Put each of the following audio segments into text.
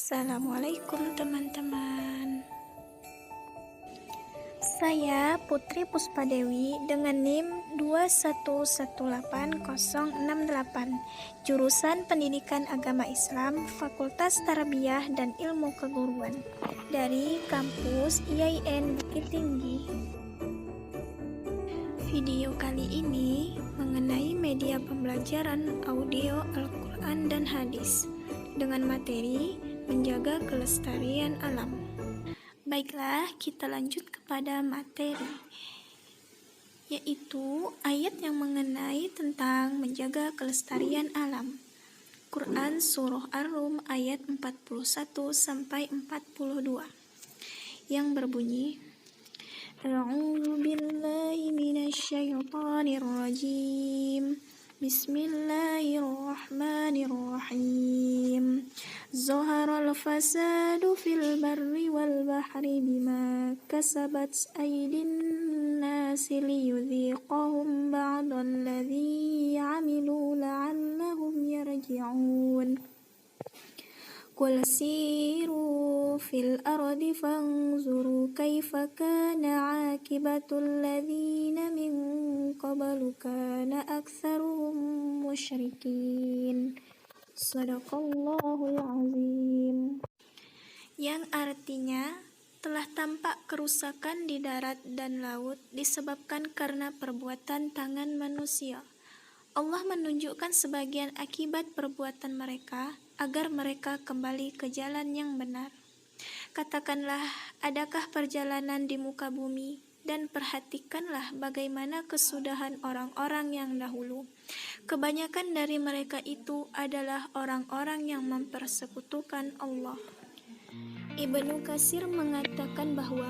Assalamualaikum teman-teman. Saya Putri Puspadewi dengan NIM 2118068, jurusan Pendidikan Agama Islam, Fakultas Tarbiyah dan Ilmu Keguruan dari kampus IAIN Bukit Tinggi. Video kali ini mengenai media pembelajaran audio Al-Quran dan Hadis dengan materi menjaga kelestarian alam. Baiklah, kita lanjut kepada materi, yaitu ayat yang mengenai tentang menjaga kelestarian alam. Quran Surah Ar-Rum ayat 41-42 yang berbunyi, A'udzu billahi minasyaitonir rajim. Bismillahirrahmanirrahim. Zaharal fasadu fil barri wal bahri bima kasabat aydin nasi liyudhiqahum ba'dalladhi 'amilu la'allahum yarji'un. Qul siru fil ardi fanzuru kaifa kana 'aqibatul ladzina min qablu kana aktsaruhum musyrikin. Shadaqallahul azim. Yang artinya, telah tampak kerusakan di darat dan laut disebabkan karena perbuatan tangan manusia. Allah menunjukkan sebagian akibat perbuatan mereka agar mereka kembali ke jalan yang benar. Katakanlah, adakah perjalanan di muka bumi? Dan perhatikanlah bagaimana kesudahan orang-orang yang dahulu. Kebanyakan dari mereka itu adalah orang-orang yang mempersekutukan Allah. Ibnu Katsir mengatakan bahwa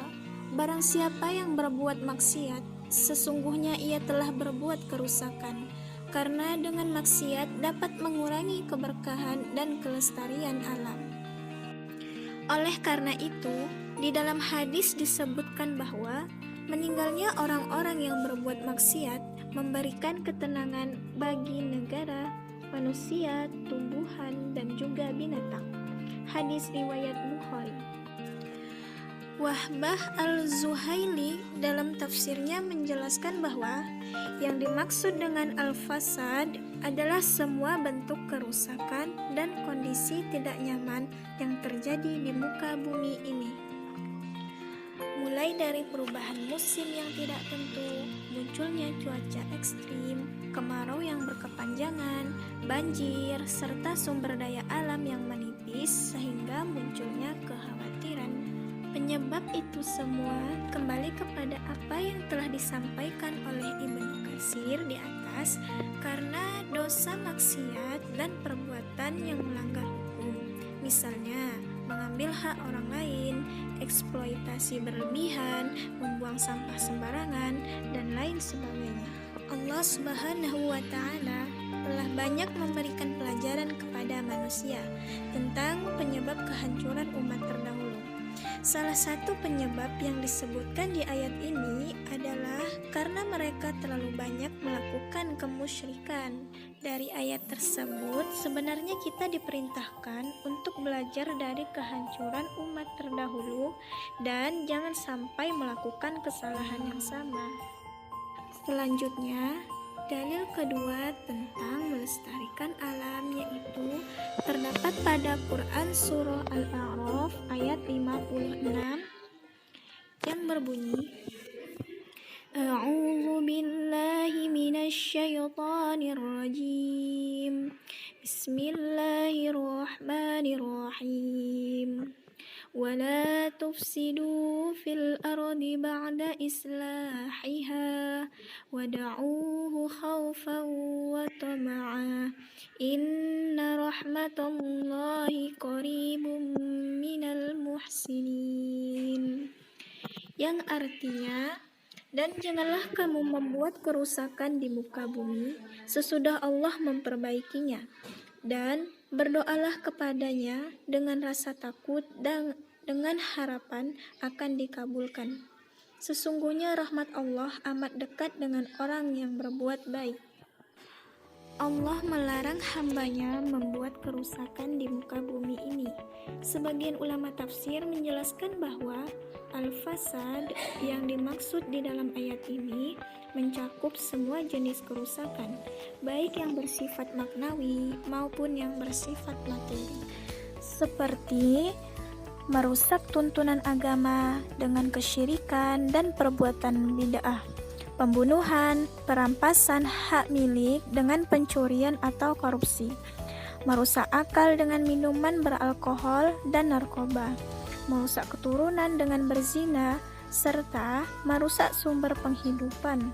barang siapa yang berbuat maksiat, sesungguhnya ia telah berbuat kerusakan, karena dengan maksiat dapat mengurangi keberkahan dan kelestarian alam. Oleh karena itu, di dalam hadis disebutkan bahwa meninggalnya orang-orang yang berbuat maksiat memberikan ketenangan bagi negara, manusia, tumbuhan, dan juga binatang. Hadis riwayat Bukhari. Wahbah al-Zuhaili dalam tafsirnya menjelaskan bahwa yang dimaksud dengan al-fasad adalah semua bentuk kerusakan dan kondisi tidak nyaman yang terjadi di muka bumi ini. Mulai dari perubahan musim yang tidak tentu, munculnya cuaca ekstrim, kemarau yang berkepanjangan, banjir, serta sumber daya alam yang menipis sehingga munculnya kekhawatiran. Penyebab itu semua kembali kepada apa yang telah disampaikan oleh Ibnu Katsir di atas, karena dosa maksiat dan perbuatan yang melanggar hukum. Misalnya, mengambil hak orang lain, eksploitasi berlebihan, membuang sampah sembarangan, dan lain sebagainya. Allah Subhanahu wa Ta'ala telah banyak memberikan pelajaran kepada manusia tentang penyebab kehancuran umat terdahulu. Salah satu penyebab yang disebutkan di ayat ini adalah karena mereka terlalu banyak melakukan kemusyrikan. Dari ayat tersebut, sebenarnya kita diperintahkan untuk belajar dari kehancuran umat terdahulu dan jangan sampai melakukan kesalahan yang sama. Selanjutnya, dalil kedua tentang melestarikan alam yaitu terdapat pada Quran Surah Al-A'raf ayat 56 yang berbunyi, A'udzu billahi minasyaitonir rajim. Bismillahirrahmanirrahim. ولا تفسدوا في الأرض بعد إصلاحها ودعوه خوفا وطمعا إن رحمة الله قريب من المحسنين. Yang artinya, dan janganlah kamu membuat kerusakan di muka bumi sesudah Allah memperbaikinya, dan berdoalah kepadanya dengan rasa takut dan dengan harapan akan dikabulkan. Sesungguhnya rahmat Allah amat dekat dengan orang yang berbuat baik. Allah melarang hambanya membuat kerusakan di muka bumi ini, Sebagian ulama tafsir menjelaskan bahwa al-fasad yang dimaksud di dalam ayat ini mencakup semua jenis kerusakan, baik yang bersifat maknawi maupun yang bersifat materi, seperti merusak tuntunan agama dengan kesyirikan dan perbuatan bid'ah, pembunuhan, perampasan hak milik dengan pencurian atau korupsi, merusak akal dengan minuman beralkohol dan narkoba, merusak keturunan dengan berzina, serta merusak sumber penghidupan,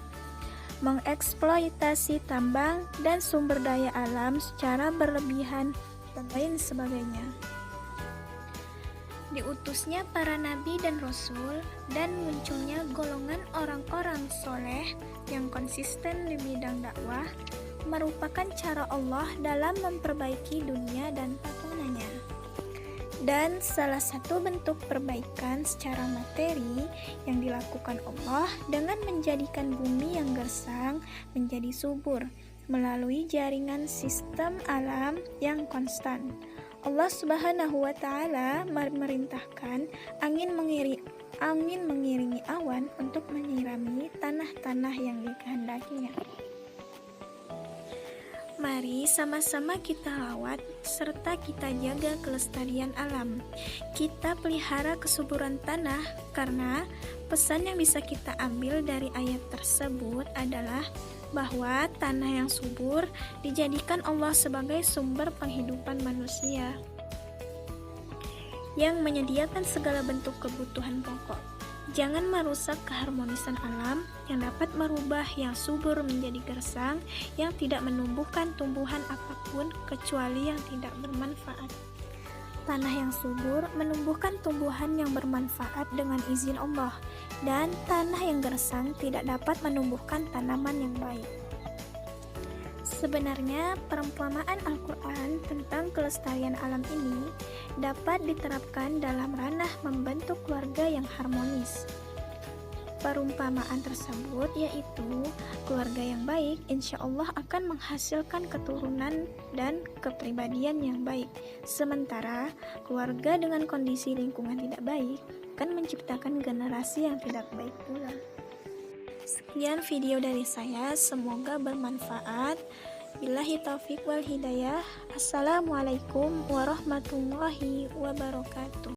mengeksploitasi tambang dan sumber daya alam secara berlebihan, dan lain sebagainya. Diutusnya para nabi dan rasul dan munculnya golongan orang-orang soleh yang konsisten di bidang dakwah merupakan cara Allah dalam memperbaiki dunia dan tatanannya. Dan salah satu bentuk perbaikan secara materi yang dilakukan Allah dengan menjadikan bumi yang gersang menjadi subur melalui jaringan sistem alam yang konstan. Allah Subhanahu wa Ta'ala memerintahkan angin mengiringi awan untuk menyirami tanah-tanah yang dikehendakinya. Mari sama-sama kita rawat serta kita jaga kelestarian alam. Kita pelihara kesuburan tanah karena pesan yang bisa kita ambil dari ayat tersebut adalah bahwa tanah yang subur dijadikan Allah sebagai sumber penghidupan manusia yang menyediakan segala bentuk kebutuhan pokok. Jangan merusak keharmonisan alam yang dapat merubah yang subur menjadi gersang yang tidak menumbuhkan tumbuhan apapun kecuali yang tidak bermanfaat. Tanah yang subur menumbuhkan tumbuhan yang bermanfaat dengan izin Allah, dan tanah yang gersang tidak dapat menumbuhkan tanaman yang baik. Sebenarnya, perumpamaan Al-Quran tentang kelestarian alam ini dapat diterapkan dalam ranah membentuk keluarga yang harmonis. Perumpamaan tersebut yaitu keluarga yang baik insya Allah akan menghasilkan keturunan dan kepribadian yang baik. Sementara keluarga dengan kondisi lingkungan tidak baik akan menciptakan generasi yang tidak baik pula. Sekian video dari saya, semoga bermanfaat. Billahi taufiq wal hidayah. Assalamualaikum warahmatullahi wabarakatuh.